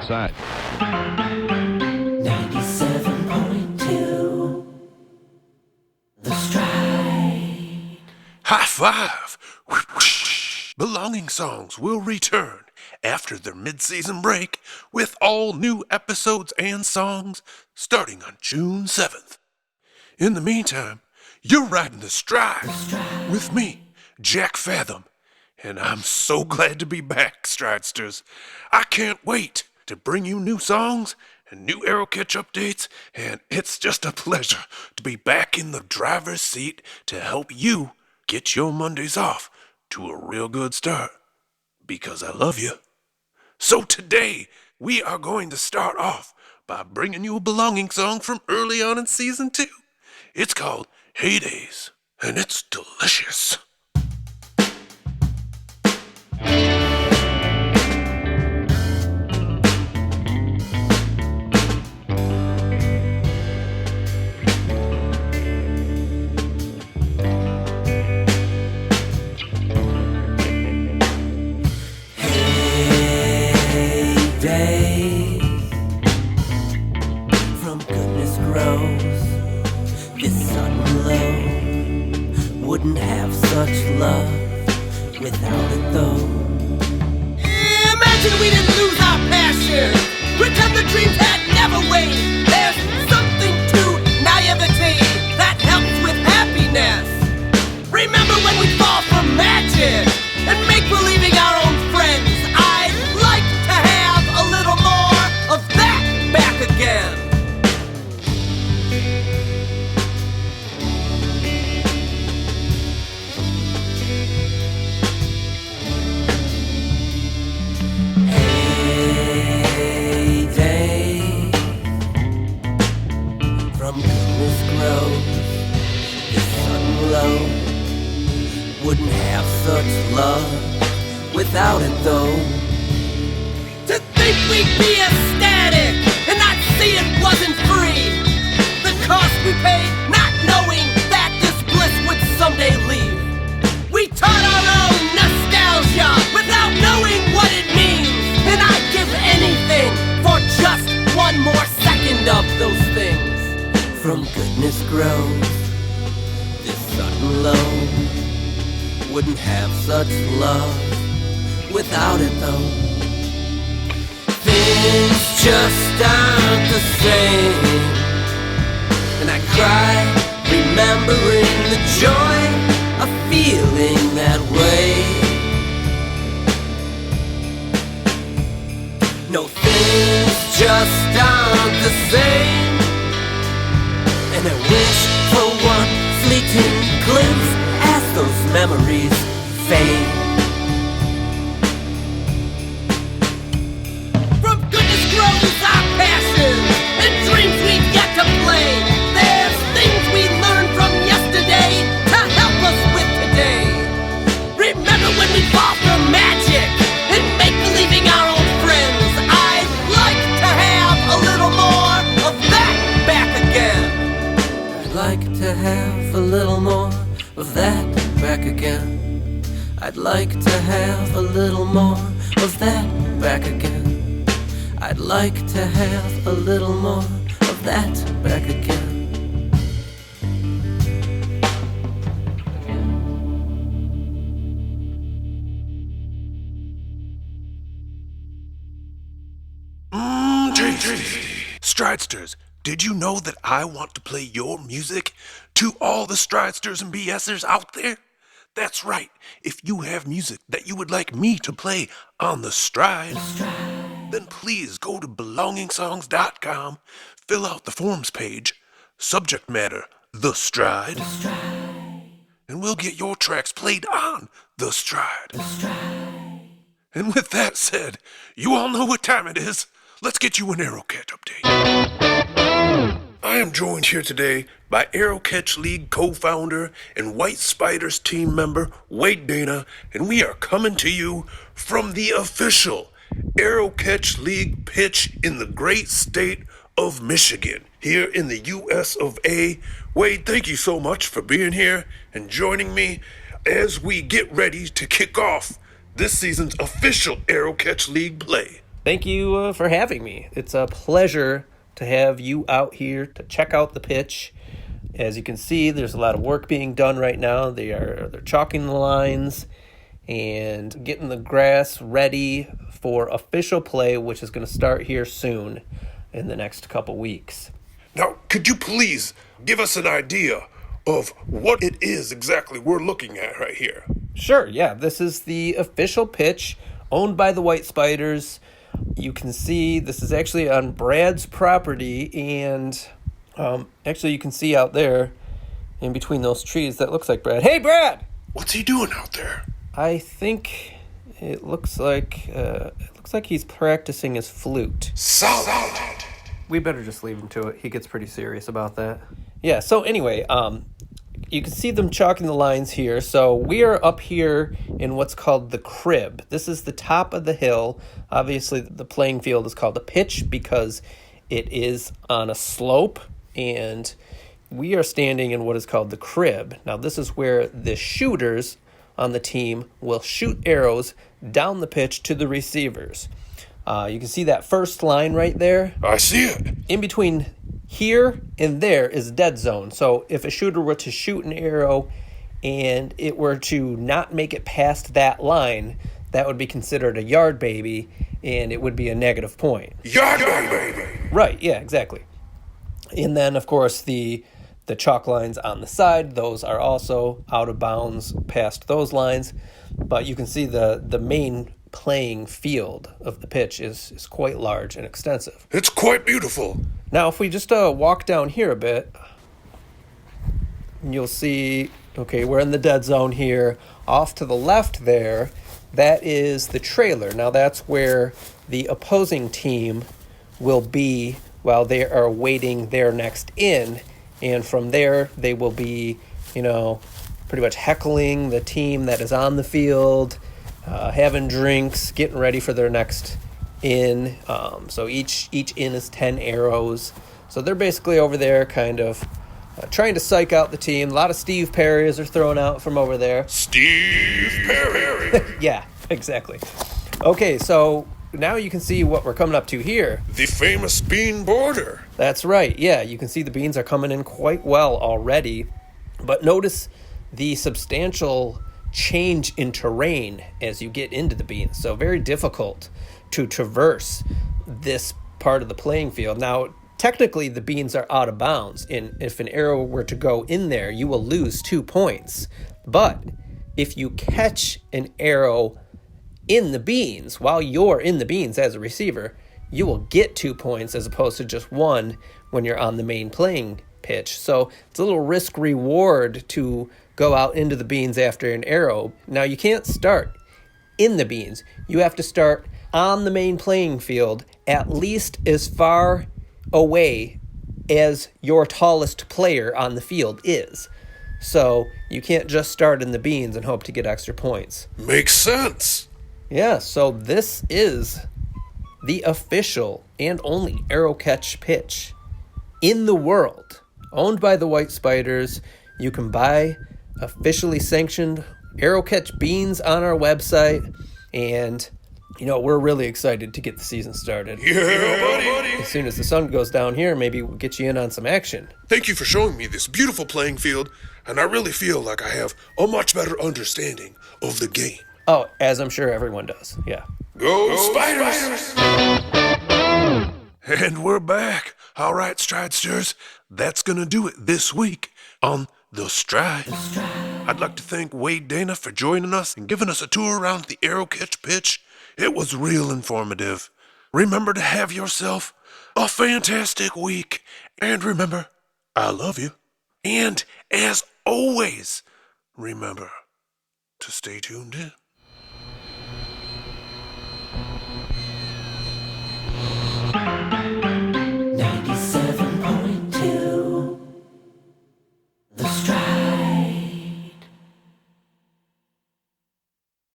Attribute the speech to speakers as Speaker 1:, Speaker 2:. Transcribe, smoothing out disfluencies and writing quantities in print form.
Speaker 1: side.
Speaker 2: 97.2 The Stride.
Speaker 3: High five! Belonging Songs will return after their mid-season break with all new episodes and songs starting on June 7th. In the meantime, you're riding the Stride with me, Jack Fathom, and I'm so glad to be back, Stridesters. I can't wait to bring you new songs and new Arrow Catch updates, and it's just a pleasure to be back in the driver's seat to help you get your Mondays off to a real good start, because I love you. So today, we are going to start off by bringing you a belonging song from early on in Season 2. It's called Heydays, and it's delicious.
Speaker 2: Wouldn't have such love without it though. Imagine we didn't lose our passion. Pretend the dreams had never waned. There's something to naivety that helps with happiness. Remember when we fall for magic and make believing our own friends? I'd like to have a little more of that back again. Wouldn't have such love without it though. To think we'd be ecstatic and not see it wasn't free. The cost we paid not knowing that this bliss would someday leave. We taught our own nostalgia without knowing what it means. And I'd give anything for just one more second of those things. From goodness grows this sudden love. Wouldn't have such love without it though. Things just aren't the same, and I cry remembering the joy of feeling that way. No, things just aren't the same, and I wish for one fleeting glimpse as those memories fade. From goodness grows our passion and dreams we've yet to play. There's things we learned from yesterday to help us with today. Remember when we fought for magic and make believing our own friends? I'd like to have a little more of that back again. I'd like to have a little more of that back again. I'd like to have a little more of that back again. I'd like to have a little more of that back again.
Speaker 3: Stridesters, did you know that I want to play your music to all the Stridesters and BSers out there? That's right. If you have music that you would like me to play on the Stride, then please go to belongingsongs.com, fill out the forms page, subject matter, The Stride, and we'll get your tracks played on The Stride. And with that said, you all know what time it is. Let's get you an Arrow Catch update. I am joined here today by Arrow Catch League co-founder and White Spiders team member Wade Dana, and we are coming to you from the official Arrow Catch League pitch in the great state of Michigan, here in the US of A. Wade, thank you so much for being here and joining me as we get ready to kick off this season's official Arrow Catch League play.
Speaker 1: Thank you for having me. It's a pleasure to have you out here to check out the pitch. As you can see, there's a lot of work being done right now. They're chalking the lines and getting the grass ready for official play, which is going to start here soon in the next couple weeks.
Speaker 3: Now, could you please give us an idea of what it is exactly we're looking at right here?
Speaker 1: Sure, yeah. This is the official pitch owned by the White Spiders. You can see this is actually on Brad's property, and actually you can see out there in between those trees, that looks like Brad. Hey, Brad!
Speaker 3: What's he doing out there?
Speaker 1: I think it looks like he's practicing his flute.
Speaker 3: Solid!
Speaker 1: We better just leave him to it. He gets pretty serious about that. Yeah, so anyway, you can see them chalking the lines here. So we are up here in what's called the crib. This is the top of the hill. Obviously, the playing field is called a pitch because it is on a slope, and we are standing in what is called the crib. Now, this is where the shooters on the team will shoot arrows down the pitch to the receivers. You can see that first line right there.
Speaker 3: I see it.
Speaker 1: In between here and there is dead zone. So if a shooter were to shoot an arrow and it were to not make it past that line, that would be considered a yard baby, and it would be a negative point.
Speaker 3: Yard baby!
Speaker 1: Right, yeah, exactly. And then, of course, the chalk lines on the side, those are also out of bounds past those lines. But you can see the main playing field of the pitch is quite large and extensive.
Speaker 3: It's quite beautiful.
Speaker 1: Now, if we just walk down here a bit, you'll see, okay, we're in the dead zone here. Off to the left there, that is the trailer. Now, that's where the opposing team will be while they are waiting their next in. And from there, they will be, pretty much heckling the team that is on the field, having drinks, getting ready for their next in. So each in is 10 arrows. So they're basically over there kind of trying to psych out the team. A lot of Steve Perrys are thrown out from over there.
Speaker 3: Steve Perry!
Speaker 1: Yeah, exactly. Okay, so now you can see what we're coming up to here.
Speaker 3: The famous bean border.
Speaker 1: That's right, yeah. You can see the beans are coming in quite well already. But notice the substantial change in terrain as you get into the beans. So very difficult to traverse this part of the playing field. Now, technically, the beans are out of bounds, and if an arrow were to go in there, you will lose 2 points. But if you catch an arrow in the beans while you're in the beans as a receiver, you will get 2 points as opposed to just 1 when you're on the main playing pitch. So it's a little risk reward to go out into the beans after an arrow. Now, you can't start in the beans. You have to start on the main playing field at least as far away as your tallest player on the field is. So you can't just start in the beans and hope to get extra points.
Speaker 3: Makes sense.
Speaker 1: Yeah, so this is the official and only arrow catch pitch in the world, owned by the White Spiders. You can buy officially sanctioned arrow catch beans on our website, and we're really excited to get the season started.
Speaker 3: Yeah, buddy.
Speaker 1: As soon as the sun goes down here, maybe we'll get you in on some action.
Speaker 3: Thank you for showing me this beautiful playing field, and I really feel like I have a much better understanding of the game.
Speaker 1: Oh, as I'm sure everyone does, yeah.
Speaker 3: Go Spiders! And we're back. All right, Stridesters, that's going to do it this week on The Stride. I'd like to thank Wade Dana for joining us and giving us a tour around the arrow catch pitch. It was real informative. Remember to have yourself a fantastic week. And remember, I love you. And as always, remember to stay tuned in.